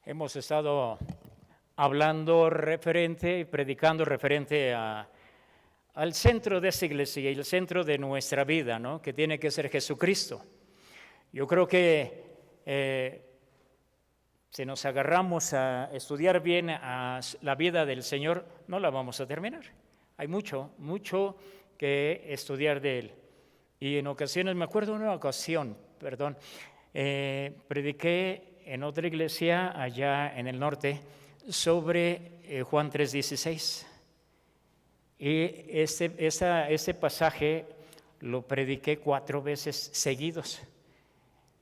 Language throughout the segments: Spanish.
hemos estado hablando referente y predicando referente al centro de esta iglesia y el centro de nuestra vida, ¿no? Que tiene que ser Jesucristo. Yo creo que si nos agarramos a estudiar bien a la vida del Señor, no la vamos a terminar. Hay mucho que estudiar de Él. Y en ocasiones, me acuerdo de una ocasión, prediqué en otra iglesia allá en el norte sobre Juan 3:16. Y ese pasaje lo prediqué 4 veces seguidos.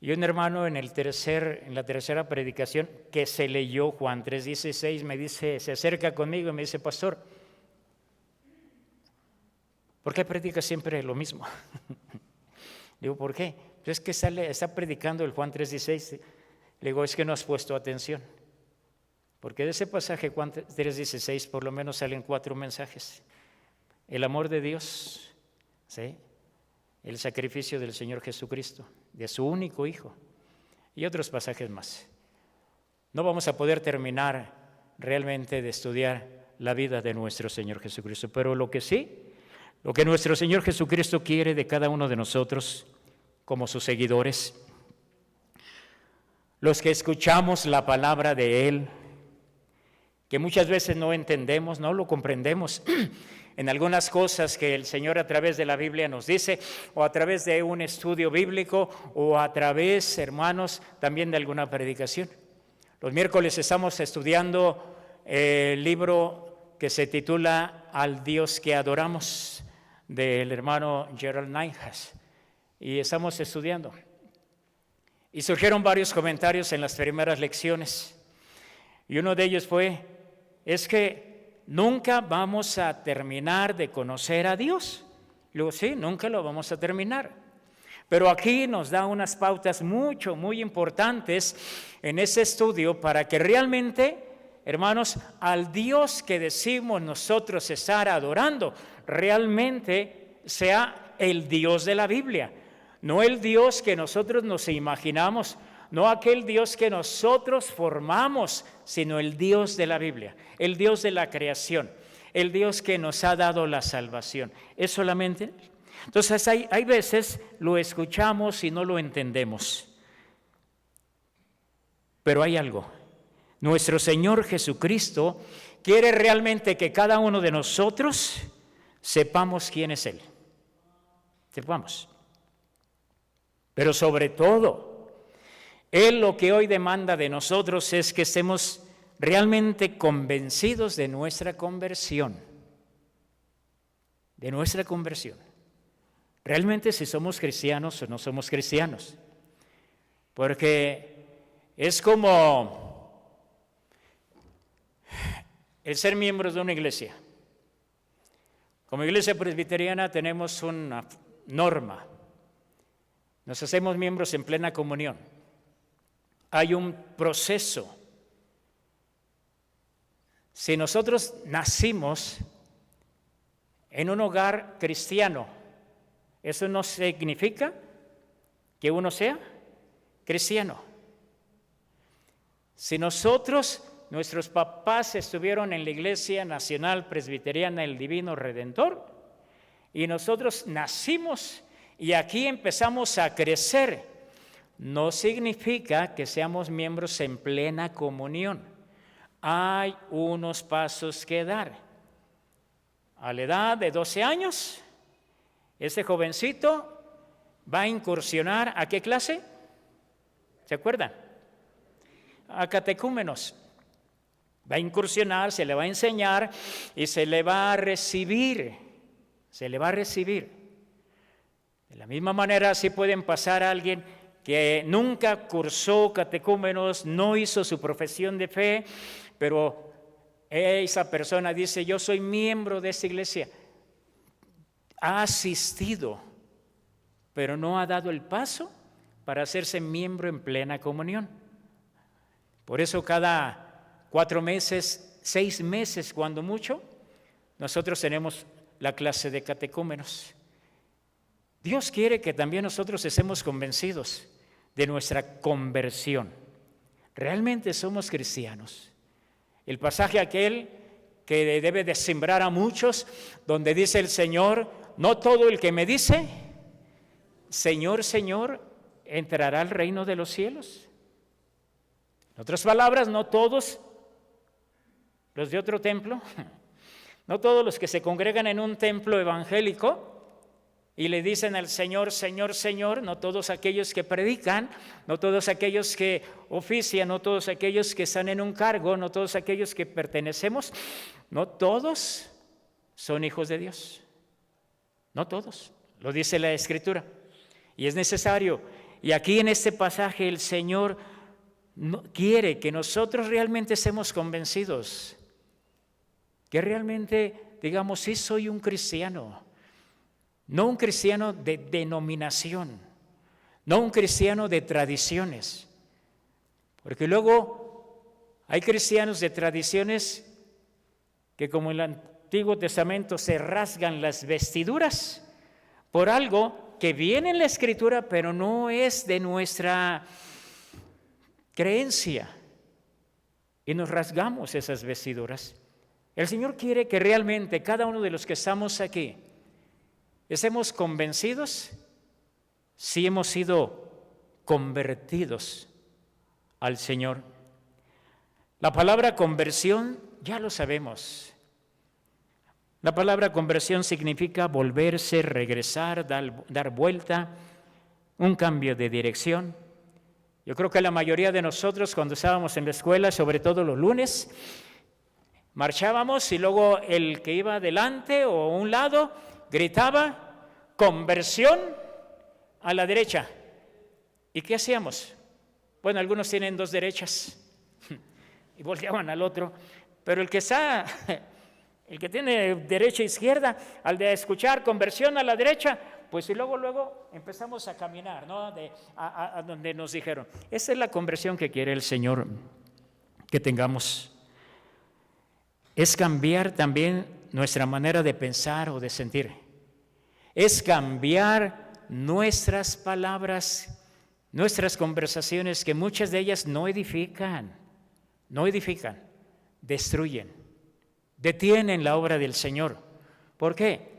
Y un hermano en la tercera predicación que se leyó Juan 3:16 me dice, se acerca conmigo y me dice: pastor, ¿por qué predica siempre lo mismo? Digo, ¿por qué? Pues es que está predicando el Juan 3:16. Le digo, es que no has puesto atención. Porque de ese pasaje, Juan 3:16, por lo menos salen 4 mensajes. El amor de Dios, ¿sí? El sacrificio del Señor Jesucristo, de su único Hijo, y otros pasajes más. No vamos a poder terminar realmente de estudiar la vida de nuestro Señor Jesucristo, pero lo que nuestro Señor Jesucristo quiere de cada uno de nosotros como sus seguidores, los que escuchamos la palabra de Él, que muchas veces no entendemos, no lo comprendemos en algunas cosas que el Señor a través de la Biblia nos dice, o a través de un estudio bíblico, o a través, hermanos, también de alguna predicación. Los miércoles estamos estudiando el libro que se titula Al Dios que adoramos, del hermano Gerald Ninehas, y estamos estudiando. Y surgieron varios comentarios en las primeras lecciones, y uno de ellos es que nunca vamos a terminar de conocer a Dios. Luego, sí, nunca lo vamos a terminar. Pero aquí nos da unas pautas muy importantes en ese estudio para que realmente, hermanos, al Dios que decimos nosotros estar adorando, realmente sea el Dios de la Biblia. No el Dios que nosotros nos imaginamos, no aquel Dios que nosotros formamos, sino el Dios de la Biblia, el Dios de la creación, el Dios que nos ha dado la salvación. Es solamente. Entonces hay veces lo escuchamos y no lo entendemos. Pero hay algo. Nuestro Señor Jesucristo quiere realmente que cada uno de nosotros sepamos quién es Él. Sepamos. Pero sobre todo, Él lo que hoy demanda de nosotros es que estemos realmente convencidos de nuestra conversión. De nuestra conversión. Realmente si somos cristianos o no somos cristianos. Porque es como el ser miembros de una iglesia. Como iglesia presbiteriana tenemos una norma. Nos hacemos miembros en plena comunión. Hay un proceso. Si nosotros nacimos en un hogar cristiano, eso no significa que uno sea cristiano. Si nuestros papás estuvieron en la Iglesia Nacional Presbiteriana El Divino Redentor, y nosotros nacimos y aquí empezamos a crecer, no significa que seamos miembros en plena comunión. Hay unos pasos que dar. A la edad de 12 años, este jovencito va a incursionar ¿a qué clase? ¿Se acuerdan? A catecúmenos. Va a incursionar, se le va a enseñar y se le va a recibir. Se le va a recibir. De la misma manera, así pueden pasar a alguien que nunca cursó catecúmenos, no hizo su profesión de fe, pero esa persona dice, yo soy miembro de esta iglesia. Ha asistido, pero no ha dado el paso para hacerse miembro en plena comunión. Por eso cada 4 meses, 6 meses, cuando mucho, nosotros tenemos la clase de catecúmenos. Dios quiere que también nosotros estemos convencidos de nuestra conversión, ¿Realmente somos cristianos? El pasaje aquel que debe de sembrar a muchos, donde dice el Señor, no todo el que me dice, Señor, Señor, entrará al reino de los cielos. En otras palabras, no todos los de otro templo, no todos los que se congregan en un templo evangélico y le dicen al Señor, Señor, Señor, no todos aquellos que predican, no todos aquellos que ofician, no todos aquellos que están en un cargo, no todos aquellos que pertenecemos, no todos son hijos de Dios. No todos, lo dice la Escritura. Y es necesario, y aquí en este pasaje el Señor quiere que nosotros realmente estemos convencidos, que realmente digamos, sí soy un cristiano. No un cristiano de denominación, no un cristiano de tradiciones, porque luego hay cristianos de tradiciones que como en el Antiguo Testamento se rasgan las vestiduras por algo que viene en la Escritura pero no es de nuestra creencia y nos rasgamos esas vestiduras. El Señor quiere que realmente cada uno de los que estamos aquí estemos convencidos si hemos sido convertidos al Señor. La palabra conversión ya lo sabemos. La palabra conversión significa volverse, regresar, dar vuelta, un cambio de dirección. Yo creo que la mayoría de nosotros cuando estábamos en la escuela, sobre todo los lunes, marchábamos y luego el que iba adelante o a un lado gritaba, conversión a la derecha. ¿Y qué hacíamos? Bueno, algunos tienen dos derechas y volteaban al otro, pero el que tiene derecha e izquierda, al de escuchar conversión a la derecha, pues y luego empezamos a caminar, ¿no? a donde nos dijeron. Esa es la conversión que quiere el Señor que tengamos. Es cambiar también nuestra manera de pensar o de sentir. Es cambiar nuestras palabras, nuestras conversaciones, que muchas de ellas no edifican, destruyen, detienen la obra del Señor. ¿Por qué?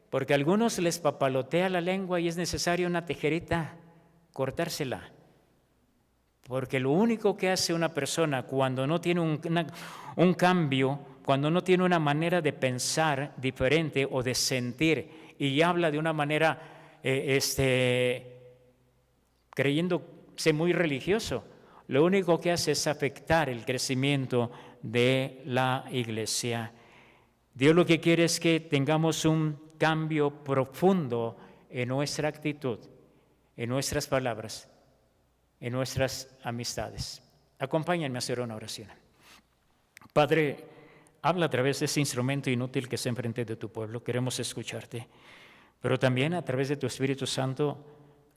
Porque a algunos les papalotea la lengua y es necesaria una tijerita, cortársela. Porque lo único que hace una persona cuando no tiene un cambio, cuando no tiene una manera de pensar diferente o de sentir y habla de una manera creyéndose muy religioso, lo único que hace es afectar el crecimiento de la iglesia. Dios lo que quiere es que tengamos un cambio profundo en nuestra actitud, en nuestras palabras, en nuestras amistades. Acompáñenme a hacer una oración. Padre, habla a través de ese instrumento inútil que está enfrente de tu pueblo. Queremos escucharte, pero también a través de tu Espíritu Santo,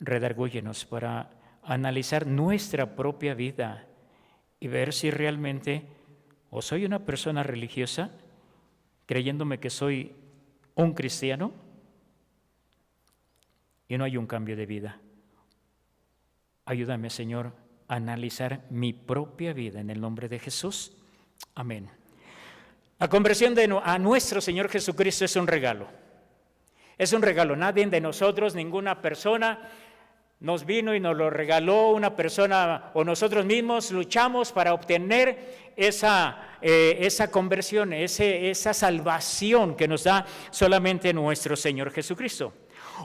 redargúyenos para analizar nuestra propia vida y ver si realmente o soy una persona religiosa, creyéndome que soy un cristiano y no hay un cambio de vida. Ayúdame, Señor, a analizar mi propia vida en el nombre de Jesús. Amén. La conversión a nuestro Señor Jesucristo es un regalo. Es un regalo. Nadie de nosotros, ninguna persona nos vino y nos lo regaló. Una persona o nosotros mismos luchamos para obtener esa conversión, esa salvación que nos da solamente nuestro Señor Jesucristo.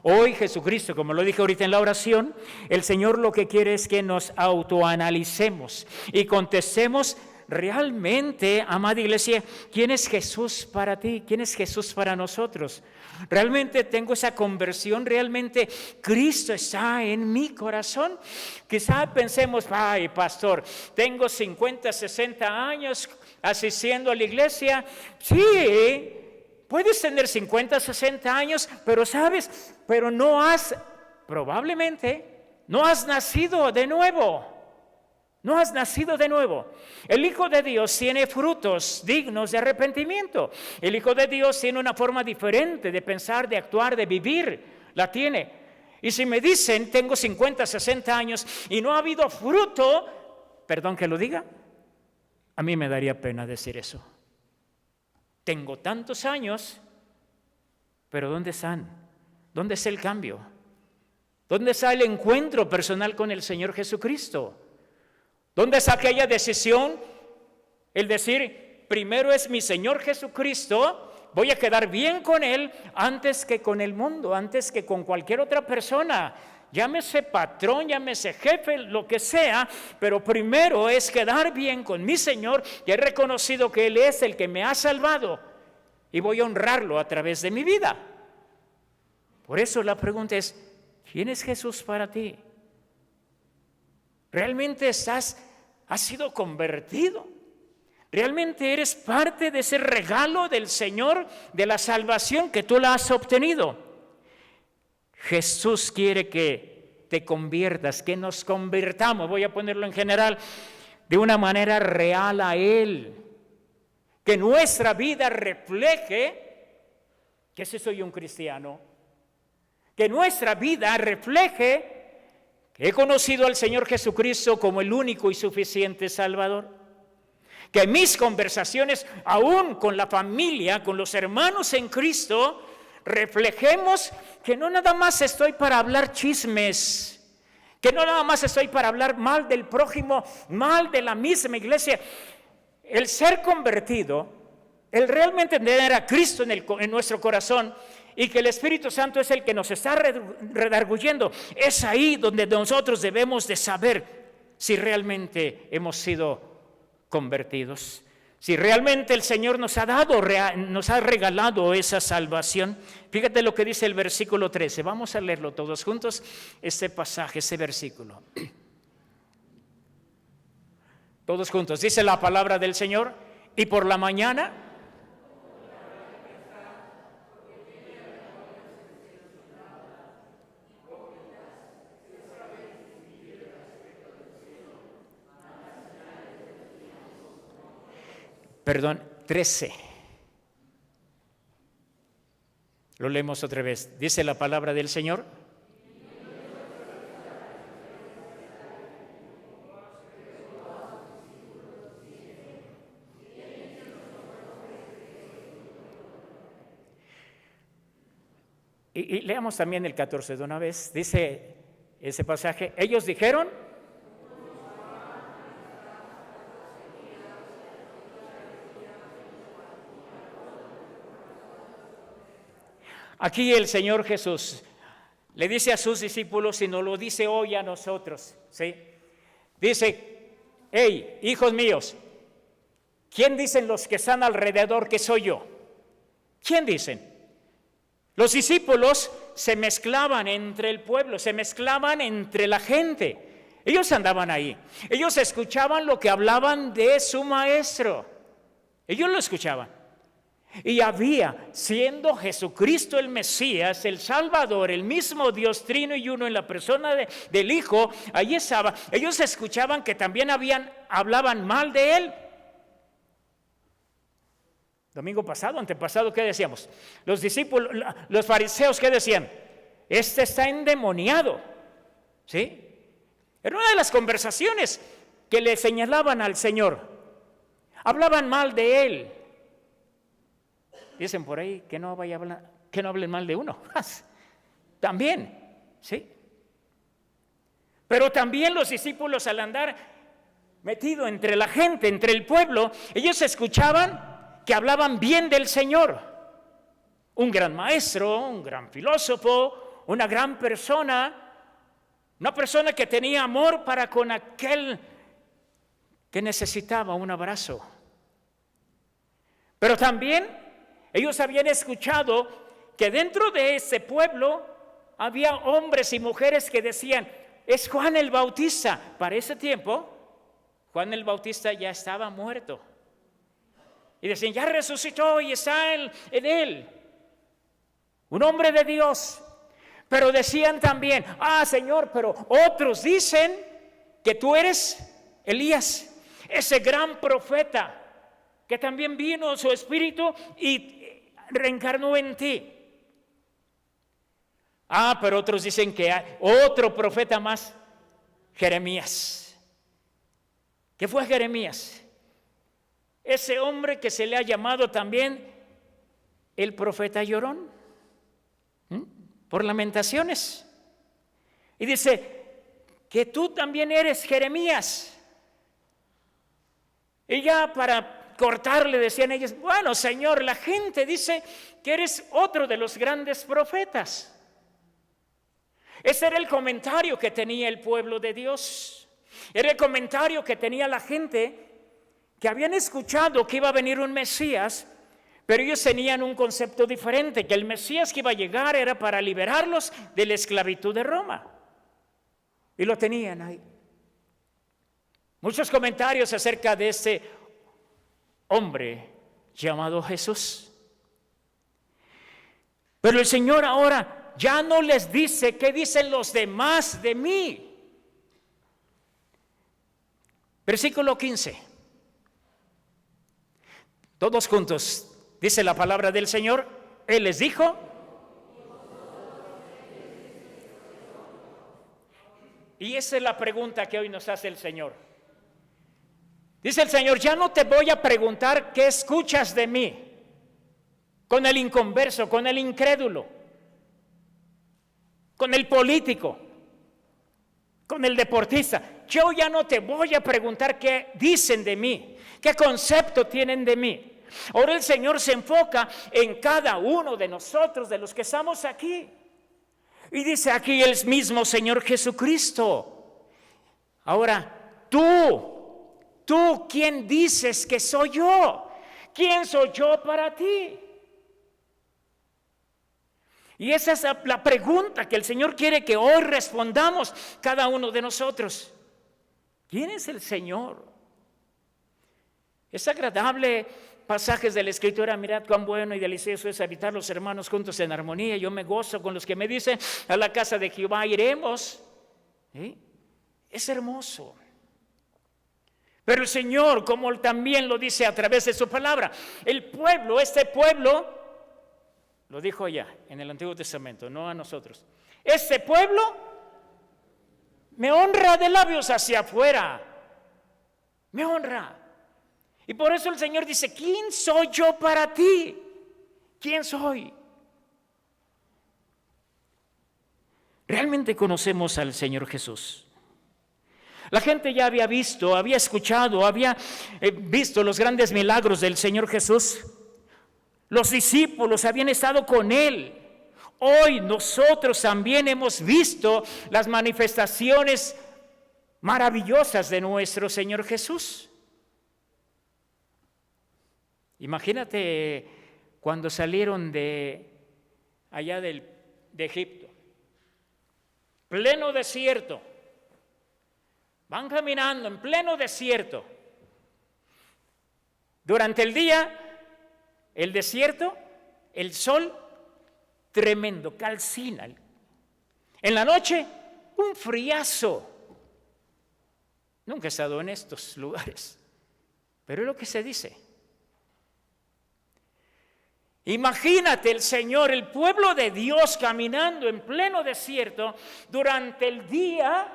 Hoy Jesucristo, como lo dije ahorita en la oración, el Señor lo que quiere es que nos autoanalicemos y contestemos realmente, amada iglesia, ¿quién es Jesús para ti? ¿Quién es Jesús para nosotros? ¿Realmente tengo esa conversión? ¿Realmente Cristo está en mi corazón? Quizá pensemos, ay, pastor, tengo 50, 60 años asistiendo a la iglesia. Sí, puedes tener 50, 60 años, pero sabes, pero probablemente no has nacido de nuevo. No has nacido de nuevo. El Hijo de Dios tiene frutos dignos de arrepentimiento. El Hijo de Dios tiene una forma diferente de pensar, de actuar, de vivir. La tiene. Y si me dicen, tengo 50, 60 años y no ha habido fruto, perdón que lo diga, a mí me daría pena decir eso. Tengo tantos años, pero ¿dónde están? ¿Dónde está el cambio? ¿Dónde está el encuentro personal con el Señor Jesucristo? ¿Dónde está aquella decisión? El decir, primero es mi Señor Jesucristo, voy a quedar bien con Él antes que con el mundo, antes que con cualquier otra persona. Llámese patrón, llámese jefe, lo que sea, pero primero es quedar bien con mi Señor, que he reconocido que Él es el que me ha salvado y voy a honrarlo a través de mi vida. Por eso la pregunta es, ¿quién es Jesús para ti? ¿Realmente has sido convertido? ¿Realmente eres parte de ese regalo del Señor, de la salvación que tú la has obtenido? Jesús quiere que te conviertas, que nos convirtamos, voy a ponerlo en general, de una manera real a Él. Que nuestra vida refleje que sí soy un cristiano. Que nuestra vida refleje que he conocido al Señor Jesucristo como el único y suficiente Salvador. Que en mis conversaciones, aún con la familia, con los hermanos en Cristo, reflejemos que no nada más estoy para hablar chismes, que no nada más estoy para hablar mal del prójimo, mal de la misma iglesia. El ser convertido, el realmente tener a Cristo en nuestro corazón y que el Espíritu Santo es el que nos está redarguyendo, es ahí donde nosotros debemos de saber si realmente hemos sido convertidos, si realmente el Señor nos ha regalado esa salvación. Fíjate lo que dice el versículo 13, vamos a leerlo todos juntos, este pasaje, este versículo. Todos juntos, dice la palabra del Señor, y por la mañana Perdón, 13. Lo leemos otra vez. Dice la palabra del Señor. Y leamos también el 14 de una vez. Dice ese pasaje, ellos dijeron, aquí el Señor Jesús le dice a sus discípulos y nos lo dice hoy a nosotros, ¿sí? Dice, hey, hijos míos, ¿quién dicen los que están alrededor que soy yo? ¿Quién dicen? Los discípulos se mezclaban entre el pueblo, se mezclaban entre la gente. Ellos andaban ahí, ellos escuchaban lo que hablaban de su maestro, ellos lo escuchaban. Y había, siendo Jesucristo el Mesías, el Salvador, el mismo Dios trino y uno en la persona del Hijo, allí estaba. Ellos escuchaban que también hablaban mal de Él. Domingo pasado, antepasado, ¿qué decíamos? Los discípulos, los fariseos, ¿qué decían? Este está endemoniado, ¿sí? Era una de las conversaciones que le señalaban al Señor. Hablaban mal de Él. Dicen por ahí que no hablen mal de uno. También, ¿sí? Pero también los discípulos al andar metido entre la gente, entre el pueblo, ellos escuchaban que hablaban bien del Señor. Un gran maestro, un gran filósofo, una gran persona, una persona que tenía amor para con aquel que necesitaba un abrazo. Pero también ellos habían escuchado que dentro de ese pueblo había hombres y mujeres que decían, es Juan el Bautista. Para ese tiempo, Juan el Bautista ya estaba muerto. Y decían, ya resucitó y está en él, un hombre de Dios. Pero decían también, Señor, pero otros dicen que tú eres Elías, ese gran profeta, que también vino su espíritu y reencarnó en ti. Pero otros dicen que hay otro profeta más, Jeremías. que fue Jeremías, ese hombre que se le ha llamado también el profeta llorón, por Lamentaciones. Y dice que tú también eres Jeremías. Y ya para cortarle decían ellos, bueno, Señor, la gente dice que eres otro de los grandes profetas. Ese era el comentario que tenía el pueblo de Dios. Era el comentario que tenía la gente que habían escuchado que iba a venir un Mesías, pero ellos tenían un concepto diferente, que el Mesías que iba a llegar era para liberarlos de la esclavitud de Roma. Y lo tenían ahí. Muchos comentarios acerca de este hombre llamado Jesús. Pero el Señor ahora ya no les dice qué dicen los demás de mí. Versículo 15. Todos juntos, dice la palabra del Señor. Él les dijo. Y esa es la pregunta que hoy nos hace el Señor. Dice el Señor, ya no te voy a preguntar qué escuchas de mí, con el inconverso, con el incrédulo, con el político, con el deportista. Yo ya no te voy a preguntar qué dicen de mí, qué concepto tienen de mí. Ahora el Señor se enfoca en cada uno de nosotros, de los que estamos aquí. Y dice aquí el mismo Señor Jesucristo. Ahora, tú, ¿quién dices que soy yo? ¿Quién soy yo para ti? Y esa es la pregunta que el Señor quiere que hoy respondamos cada uno de nosotros. ¿Quién es el Señor? Es agradable pasajes de la Escritura. Mirad cuán bueno y delicioso es habitar los hermanos juntos en armonía. Yo me gozo con los que me dicen, a la casa de Jehová iremos. ¿Sí? Es hermoso. Pero el Señor, como también lo dice a través de su palabra, el pueblo, este pueblo, lo dijo allá en el Antiguo Testamento, no a nosotros. Este pueblo me honra de labios hacia afuera. Me honra. Y por eso el Señor dice, ¿quién soy yo para ti? ¿Quién soy? ¿Realmente conocemos al Señor Jesús? La gente ya había visto, había escuchado, había visto los grandes milagros del Señor Jesús. Los discípulos habían estado con Él. Hoy nosotros también hemos visto las manifestaciones maravillosas de nuestro Señor Jesús. Imagínate cuando salieron de allá de Egipto, pleno desierto, van caminando en pleno desierto. Durante el día, el desierto, el sol tremendo, calcina. En la noche, un friazo. Nunca he estado en estos lugares, pero es lo que se dice. Imagínate el Señor, el pueblo de Dios caminando en pleno desierto durante el día.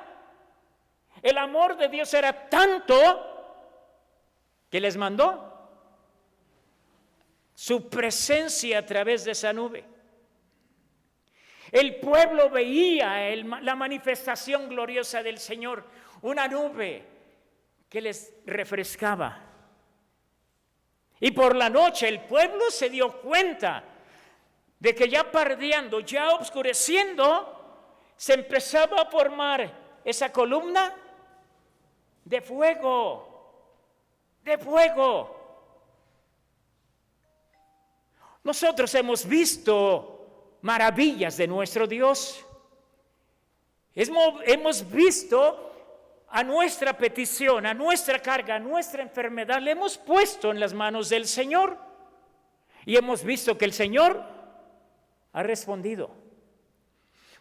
El amor de Dios era tanto que les mandó su presencia a través de esa nube. El pueblo veía la manifestación gloriosa del Señor, una nube que les refrescaba. Y por la noche el pueblo se dio cuenta de que ya pardeando, ya oscureciendo, se empezaba a formar esa columna de fuego, de fuego. Nosotros hemos visto maravillas de nuestro Dios. Hemos visto a nuestra petición, a nuestra carga, a nuestra enfermedad, le hemos puesto en las manos del Señor. Y hemos visto que el Señor ha respondido.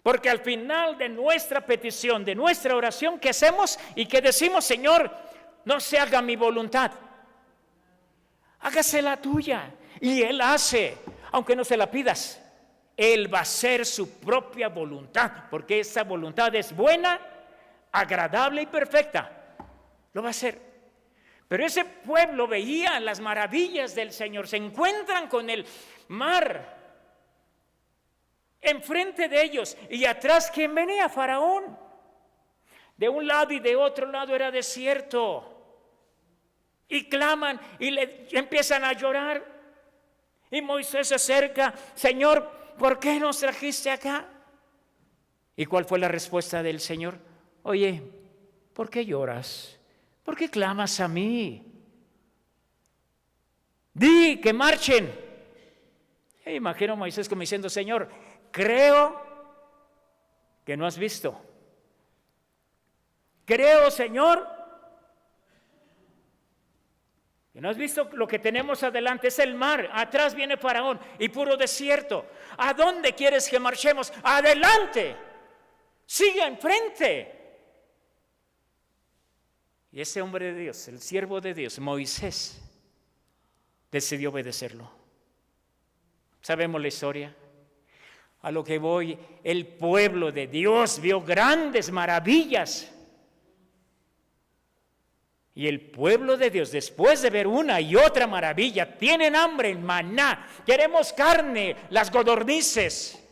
Porque al final de nuestra petición, de nuestra oración, ¿qué hacemos? Y que decimos, Señor, no se haga mi voluntad, hágase la tuya. Y Él hace, aunque no se la pidas. Él va a hacer su propia voluntad, porque esa voluntad es buena, agradable y perfecta. Lo va a hacer. Pero ese pueblo veía las maravillas del Señor. Se encuentran con el mar enfrente de ellos. Y atrás, ¿quién venía? Faraón. De un lado y de otro lado era desierto. Y claman y empiezan a llorar. Y Moisés se acerca: Señor, ¿por qué nos trajiste acá? ¿Y cuál fue la respuesta del Señor? Oye, ¿por qué lloras? ¿Por qué clamas a mí? Di que marchen. E imagino a Moisés como diciendo: Señor, creo que no has visto. Creo, Señor, que no has visto lo que tenemos adelante. Es el mar, atrás viene Faraón y puro desierto. ¿A dónde quieres que marchemos? Adelante, sigue enfrente. Y ese hombre de Dios, el siervo de Dios, Moisés, decidió obedecerlo. Sabemos la historia. A lo que voy, el pueblo de Dios vio grandes maravillas. Y el pueblo de Dios, después de ver una y otra maravilla, tienen hambre, en maná, queremos carne, las codornices.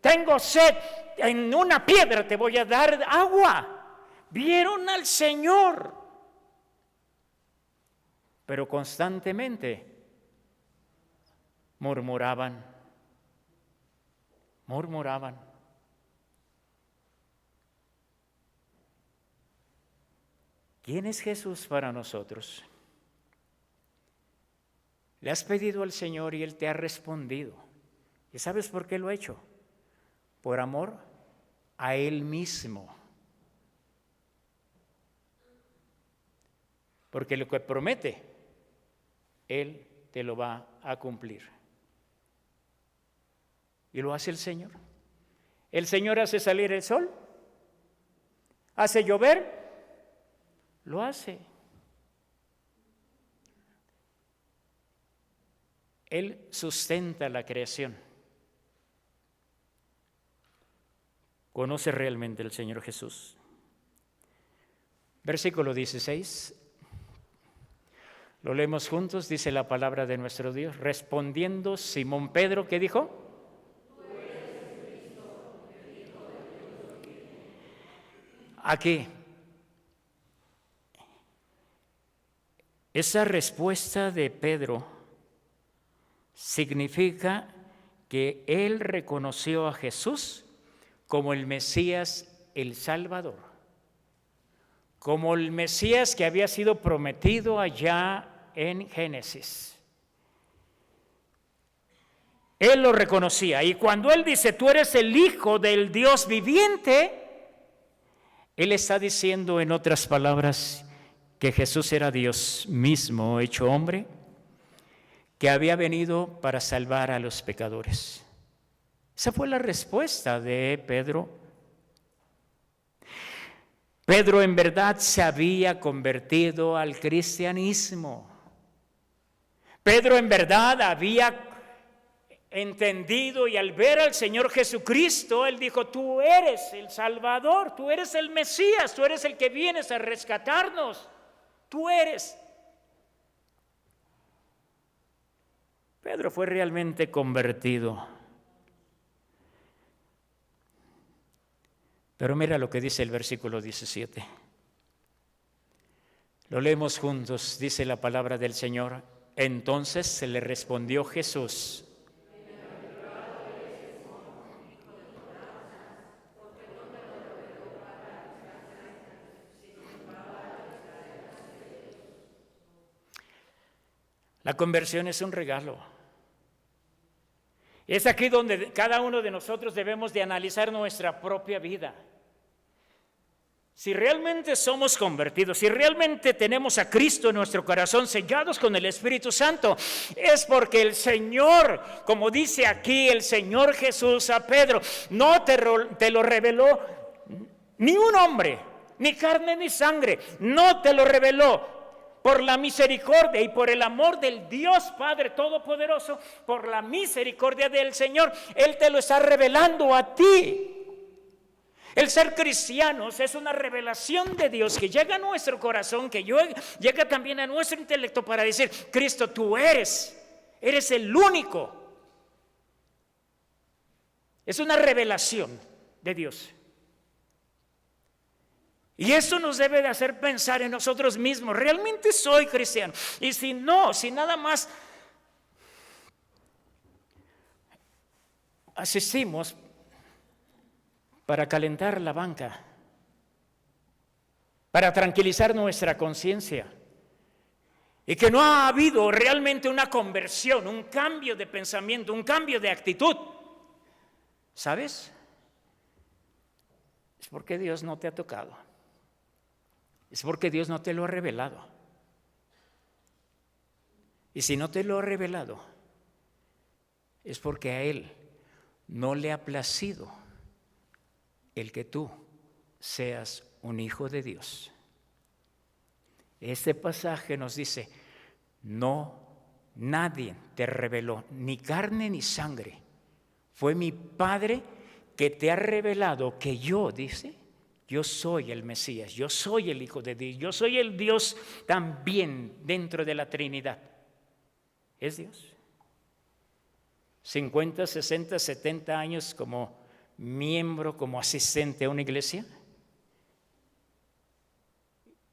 Tengo sed, en una piedra te voy a dar agua. Vieron al Señor, pero constantemente murmuraban. ¿Quién es Jesús para nosotros? Le has pedido al Señor y Él te ha respondido. ¿Y sabes por qué lo ha hecho? Por amor a Él mismo. Porque lo que promete, Él te lo va a cumplir. Y lo hace el Señor. El Señor hace salir el sol, hace llover, lo hace. Él sustenta la creación. Conoce realmente el Señor Jesús. Versículo 16. Lo leemos juntos, dice la palabra de nuestro Dios. Respondiendo Simón Pedro, ¿qué dijo? Aquí, esa respuesta de Pedro significa que él reconoció a Jesús como el Mesías, el Salvador, como el Mesías que había sido prometido allá en Génesis. Él lo reconocía, y cuando él dice: tú eres el Hijo del Dios viviente, él está diciendo, en otras palabras, que Jesús era Dios mismo hecho hombre, que había venido para salvar a los pecadores. Esa fue la respuesta de Pedro. Pedro en verdad se había convertido al cristianismo. Pedro en verdad había entendido, y al ver al Señor Jesucristo, él dijo: tú eres el Salvador, tú eres el Mesías, tú eres el que vienes a rescatarnos, tú eres. Pedro fue realmente convertido. Pero mira lo que dice el versículo 17. Lo leemos juntos, dice la palabra del Señor. Entonces se le respondió Jesús: la conversión es un regalo. Es aquí donde cada uno de nosotros debemos de analizar nuestra propia vida. Si realmente somos convertidos, si realmente tenemos a Cristo en nuestro corazón, sellados con el Espíritu Santo, es porque el Señor, como dice aquí el Señor Jesús a Pedro, no te lo reveló ni un hombre, ni carne ni sangre, no te lo reveló. Por la misericordia y por el amor del Dios Padre Todopoderoso, por la misericordia del Señor, Él te lo está revelando a ti. El ser cristianos es una revelación de Dios que llega a nuestro corazón, que llega también a nuestro intelecto para decir: Cristo, tú eres el único. Es una revelación de Dios. Y eso nos debe de hacer pensar en nosotros mismos: ¿realmente soy cristiano? Y si no, si nada más asistimos para calentar la banca, para tranquilizar nuestra conciencia, y que no ha habido realmente una conversión, un cambio de pensamiento, un cambio de actitud, ¿sabes? Es porque Dios no te ha tocado. Es porque Dios no te lo ha revelado. Y si no te lo ha revelado, es porque a Él no le ha placido el que tú seas un hijo de Dios. Este pasaje nos dice: no, nadie te reveló, ni carne ni sangre. Fue mi Padre que te ha revelado que yo, dice, yo soy el Mesías, yo soy el Hijo de Dios, yo soy el Dios también dentro de la Trinidad. Es Dios. 50, 60, 70 años como miembro, como asistente a una iglesia,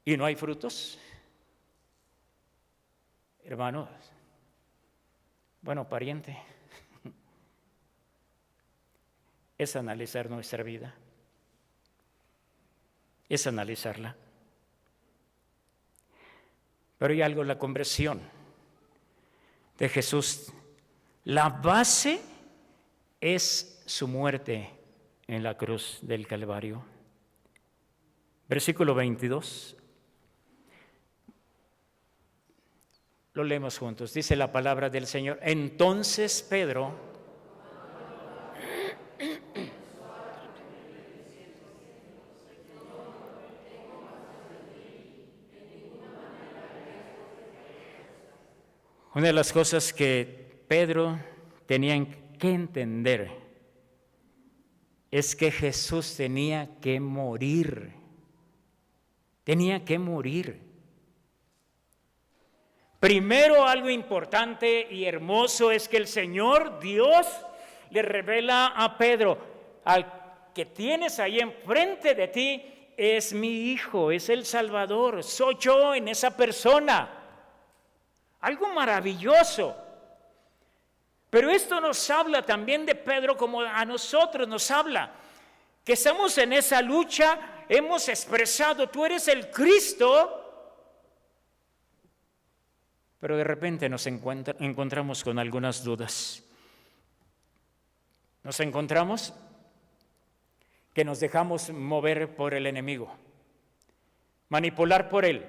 y no hay frutos. Hermanos, bueno, pariente, es analizar nuestra vida, es analizarla. Pero hay algo: la conversión de Jesús, la base es su muerte en la cruz del Calvario. Versículo 22. Lo leemos juntos. Dice la palabra del Señor: entonces Pedro, una de las cosas que Pedro tenía que entender es que Jesús tenía que morir. Tenía que morir. Primero, algo importante y hermoso es que el Señor Dios le revela a Pedro: al que tienes ahí enfrente de ti es mi Hijo, es el Salvador, soy yo en esa persona. Algo maravilloso. Pero esto nos habla también de Pedro, como a nosotros nos habla, que estamos en esa lucha, hemos expresado: tú eres el Cristo. Pero de repente nos encontramos con algunas dudas. Nos encontramos que nos dejamos mover por el enemigo, manipular por él.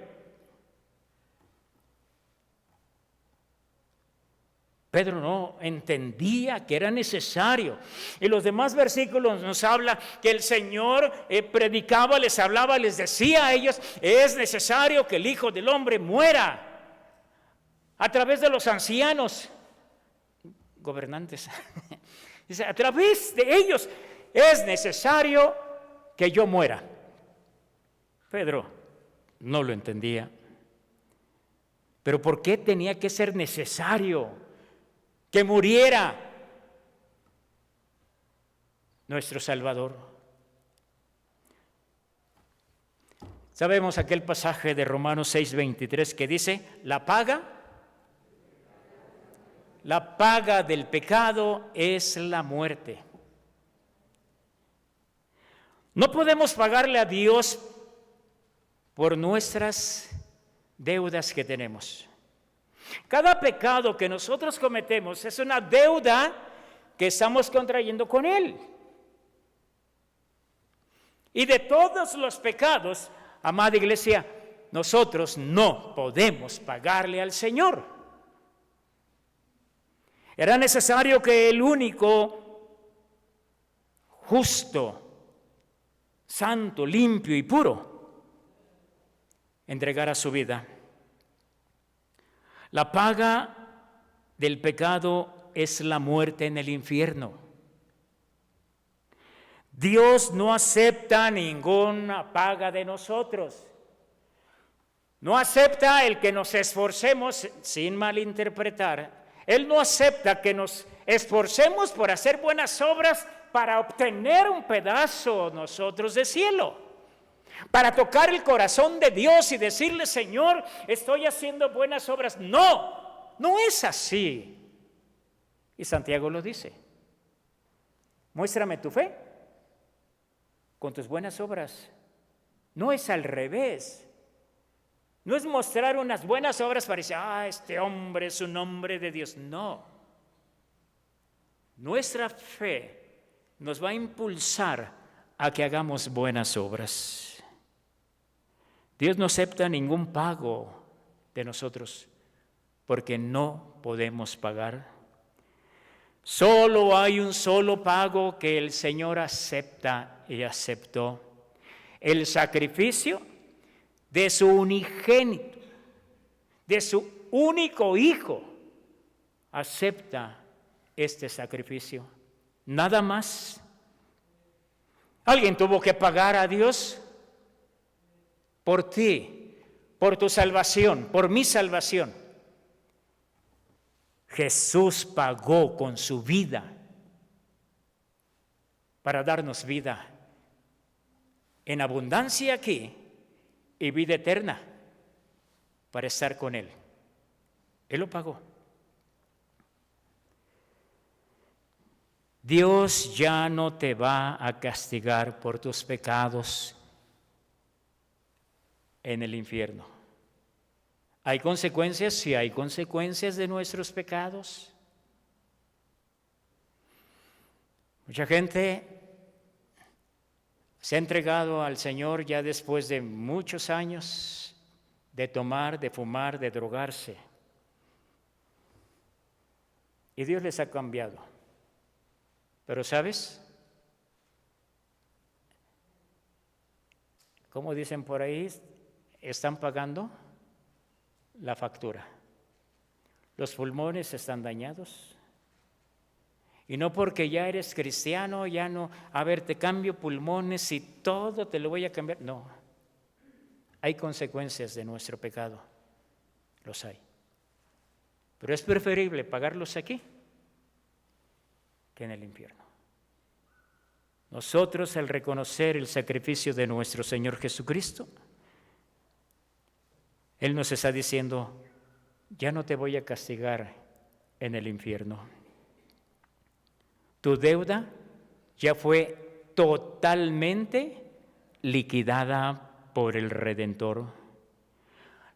Pedro no entendía que era necesario. Y los demás versículos nos habla que el Señor predicaba, les hablaba, les decía a ellos: es necesario que el Hijo del Hombre muera. A través de los ancianos, gobernantes, dice: a través de ellos es necesario que yo muera. Pedro no lo entendía. Pero ¿por qué tenía que ser necesario que muriera nuestro Salvador? Sabemos aquel pasaje de Romanos 6:23 que dice: la paga del pecado es la muerte. No podemos pagarle a Dios por nuestras deudas que tenemos. Cada pecado que nosotros cometemos es una deuda que estamos contrayendo con Él. Y de todos los pecados, amada iglesia, nosotros no podemos pagarle al Señor. Era necesario que el único justo, santo, limpio y puro entregara su vida. La paga del pecado es la muerte en el infierno. Dios no acepta ninguna paga de nosotros. No acepta el que nos esforcemos, sin malinterpretar. Él no acepta que nos esforcemos por hacer buenas obras para obtener un pedazo nosotros de cielo, para tocar el corazón de Dios y decirle: Señor, estoy haciendo buenas obras. No, no es así. Y Santiago lo dice: muéstrame tu fe con tus buenas obras. No es al revés. No es mostrar unas buenas obras para decir: este hombre es un hombre de Dios. No. Nuestra fe nos va a impulsar a que hagamos buenas obras. Dios no acepta ningún pago de nosotros porque no podemos pagar. Solo hay un solo pago que el Señor acepta y aceptó: el sacrificio de su unigénito, de su único Hijo. Acepta este sacrificio, nada más. ¿Alguien tuvo que pagar a Dios? Por ti, por tu salvación, por mi salvación. Jesús pagó con su vida para darnos vida en abundancia aquí y vida eterna para estar con Él. Él lo pagó. Dios ya no te va a castigar por tus pecados en el infierno. ¿Hay consecuencias? Sí, hay consecuencias de nuestros pecados. Mucha gente se ha entregado al Señor ya después de muchos años de tomar, de fumar, de drogarse. Y Dios les ha cambiado. Pero ¿sabes? Como dicen por ahí, están pagando la factura. Los pulmones están dañados. Y no porque ya eres cristiano, ya no, te cambio pulmones y todo te lo voy a cambiar. No, hay consecuencias de nuestro pecado, los hay. Pero es preferible pagarlos aquí que en el infierno. Nosotros, al reconocer el sacrificio de nuestro Señor Jesucristo, Él nos está diciendo: ya no te voy a castigar en el infierno. Tu deuda ya fue totalmente liquidada por el Redentor.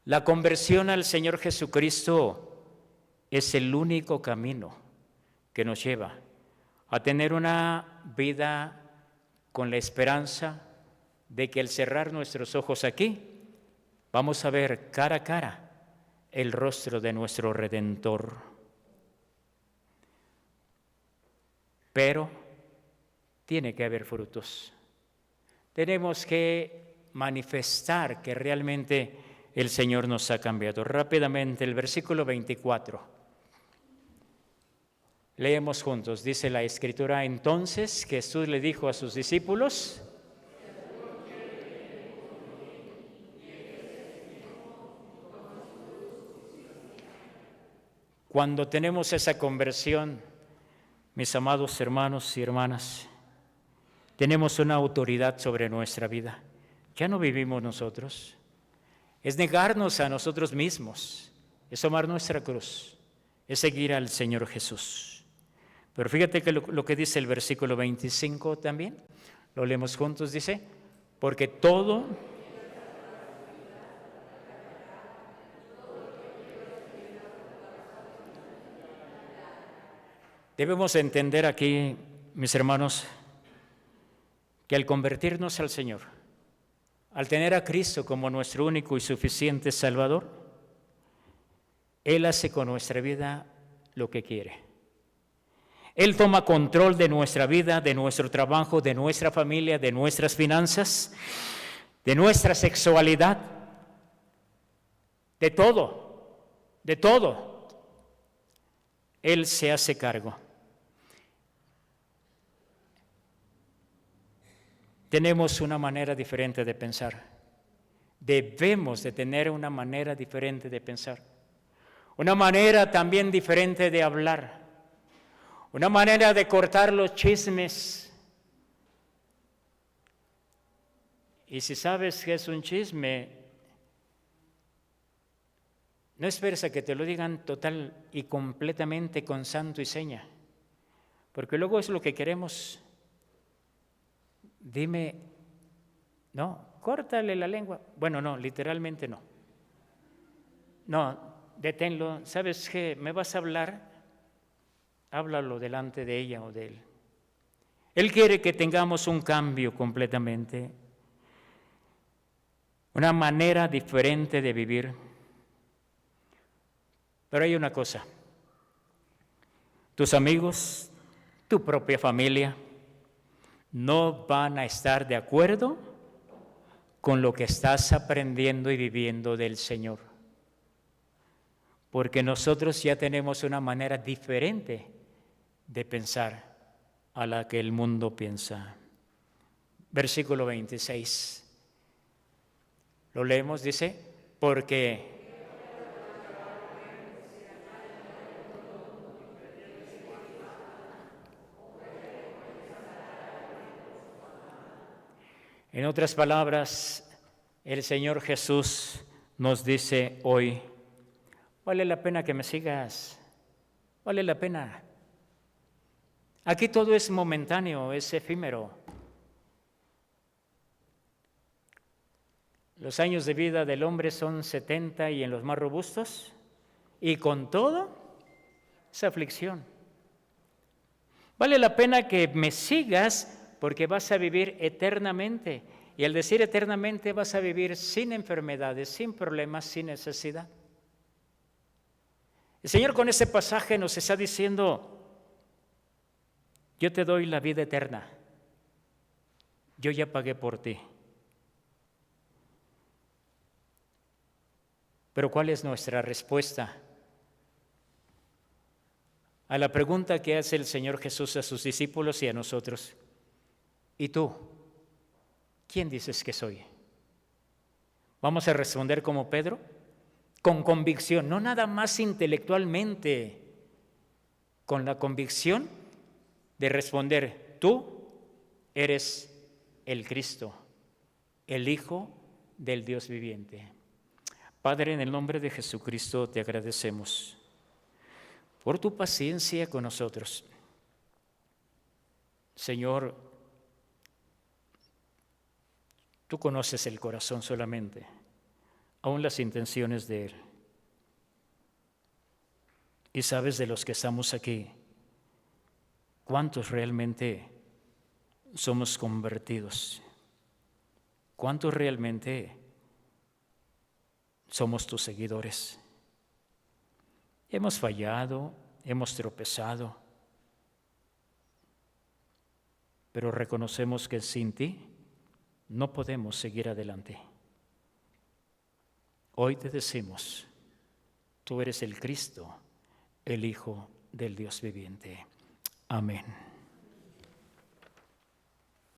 La conversión al Señor Jesucristo es el único camino que nos lleva a tener una vida con la esperanza de que al cerrar nuestros ojos aquí, vamos a ver cara a cara el rostro de nuestro Redentor. Pero tiene que haber frutos. Tenemos que manifestar que realmente el Señor nos ha cambiado. Rápidamente el versículo 24. Leemos juntos. Dice la Escritura: entonces Jesús le dijo a sus discípulos: cuando tenemos esa conversión, mis amados hermanos y hermanas, tenemos una autoridad sobre nuestra vida. Ya no vivimos nosotros. Es negarnos a nosotros mismos, es tomar nuestra cruz, es seguir al Señor Jesús. Pero fíjate que lo que dice el versículo 25 también, lo leemos juntos, dice: porque todo... Debemos entender aquí, mis hermanos, que al convertirnos al Señor, al tener a Cristo como nuestro único y suficiente Salvador, Él hace con nuestra vida lo que quiere. Él toma control de nuestra vida, de nuestro trabajo, de nuestra familia, de nuestras finanzas, de nuestra sexualidad, de todo, de todo. Él se hace cargo. tenemos una manera diferente de pensar. Debemos de tener una manera diferente de pensar. Una manera también diferente de hablar. Una manera de cortar los chismes. Y si sabes que es un chisme, no esperes a que te lo digan total y completamente con santo y seña, porque luego es lo que queremos. Dime, no, córtale la lengua. Bueno, no, literalmente no. No, deténlo. ¿Sabes qué? ¿Me vas a hablar? Háblalo delante de ella o de él. Él quiere que tengamos un cambio completamente, una manera diferente de vivir. Pero hay una cosa, tus amigos, tu propia familia, no van a estar de acuerdo con lo que estás aprendiendo y viviendo del Señor. Porque nosotros ya tenemos una manera diferente de pensar a la que el mundo piensa. Versículo 26. Lo leemos, dice, porque en otras palabras, el Señor Jesús nos dice hoy, vale la pena que me sigas, vale la pena. Aquí todo es momentáneo, es efímero. Los años de vida del hombre son 70 y en los más robustos, y con todo, es aflicción. Vale la pena que me sigas porque vas a vivir eternamente. Y al decir eternamente vas a vivir sin enfermedades, sin problemas, sin necesidad. El Señor con ese pasaje nos está diciendo, yo te doy la vida eterna. Yo ya pagué por ti. Pero ¿cuál es nuestra respuesta a la pregunta que hace el Señor Jesús a sus discípulos y a nosotros? ¿Y tú? ¿Quién dices que soy? ¿Vamos a responder como Pedro? Con convicción, no nada más intelectualmente, con la convicción de responder, tú eres el Cristo, el Hijo del Dios viviente. Padre, en el nombre de Jesucristo te agradecemos por tu paciencia con nosotros. Señor, tú conoces el corazón solamente, aún las intenciones de Él. Y sabes de los que estamos aquí, cuántos realmente somos convertidos, cuántos realmente somos tus seguidores. Hemos fallado, hemos tropezado, pero reconocemos que sin ti no podemos seguir adelante. Hoy te decimos, tú eres el Cristo, el Hijo del Dios viviente. Amén.